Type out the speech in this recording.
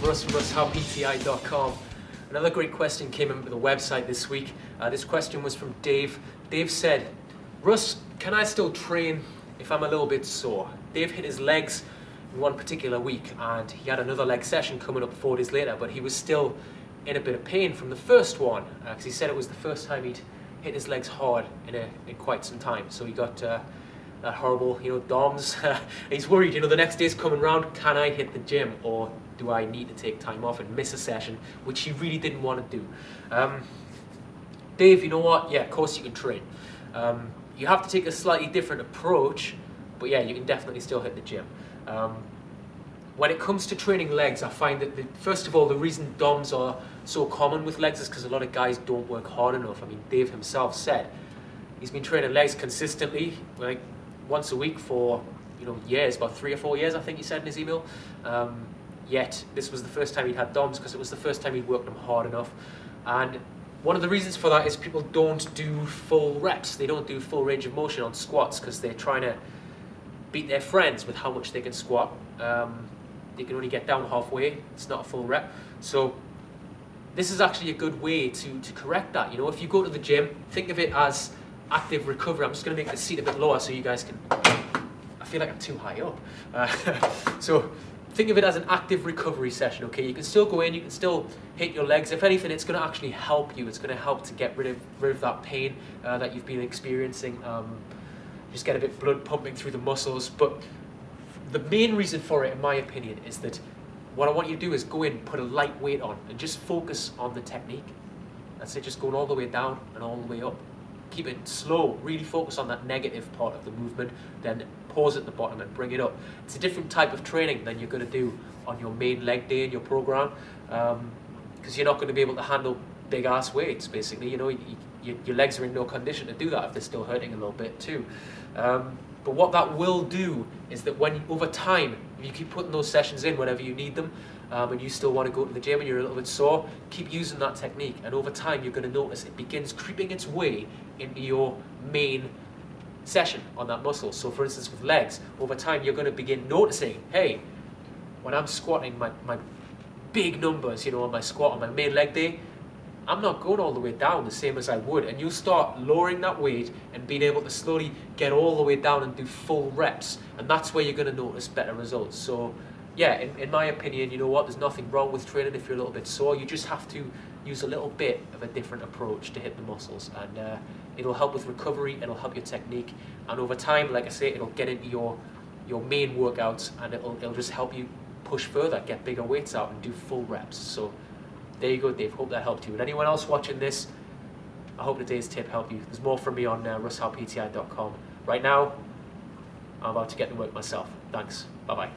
Russ from RussHowePTI.com. Another great question came into the website this week. This question was from Dave. Dave said, Russ, can I still train if I'm a little bit sore? Dave hit his legs in one particular week and he had another leg session coming up 4 days later, but he was still in a bit of pain from the first one because he said it was the first time he'd hit his legs hard in quite some time. So he got that horrible, DOMS. He's worried, the next day's coming round, can I hit the gym or do I need to take time off and miss a session, which he really didn't want to do. Dave, you know what? Yeah, of course you can train. You have to take a slightly different approach, but yeah, you can definitely still hit the gym. When it comes to training legs, I find that, first of all, the reason DOMS are so common with legs is because a lot of guys don't work hard enough. I mean, Dave himself said he's been training legs consistently, like once a week for years, about 3 or 4 years, I think he said in his email. Yet this was the first time he'd had DOMS because it was the first time he'd worked them hard enough. And one of the reasons for that is people don't do full reps. They don't do full range of motion on squats because they're trying to beat their friends with how much they can squat. They can only get down halfway. It's not a full rep. So this is actually a good way to correct that. If you go to the gym, think of it as active recovery. I'm just going to make the seat a bit lower so you guys can... I feel like I'm too high up. So think of it as an active recovery session, okay? You can still go in, you can still hit your legs. If anything, it's going to actually help you. It's going to help to get rid of that pain that you've been experiencing. Just get a bit of blood pumping through the muscles. But the main reason for it, in my opinion, is that what I want you to do is go in, put a light weight on, and just focus on the technique. That's it, just going all the way down and all the way up. Keep it slow, really focus on that negative part of the movement, then pause at the bottom and bring it up. It's a different type of training than you're going to do on your main leg day in your program, because you're not going to be able to handle big ass weights, basically. Your legs are in no condition to do that if they're still hurting a little bit too. But what that will do is that over time, if you keep putting those sessions in whenever you need them, and you still want to go to the gym and you're a little bit sore, keep using that technique, and over time you're going to notice it begins creeping its way into your main session on that muscle. So for instance with legs, over time you're going to begin noticing, hey, when I'm squatting my big numbers, on my squat on my main leg day, I'm not going all the way down the same as I would, and you'll start lowering that weight and being able to slowly get all the way down and do full reps, and that's where you're going to notice better results. So yeah, in my opinion, there's nothing wrong with training if you're a little bit sore. You just have to use a little bit of a different approach to hit the muscles, and it'll help with recovery, it'll help your technique, and over time, like I say, it'll get into your main workouts, and it'll just help you push further, get bigger weights out and do full reps. So there you go, Dave. Hope that helped you. And anyone else watching this, I hope today's tip helped you. There's more from me on RussHowePTI.com. Right now, I'm about to get to work myself. Thanks. Bye-bye.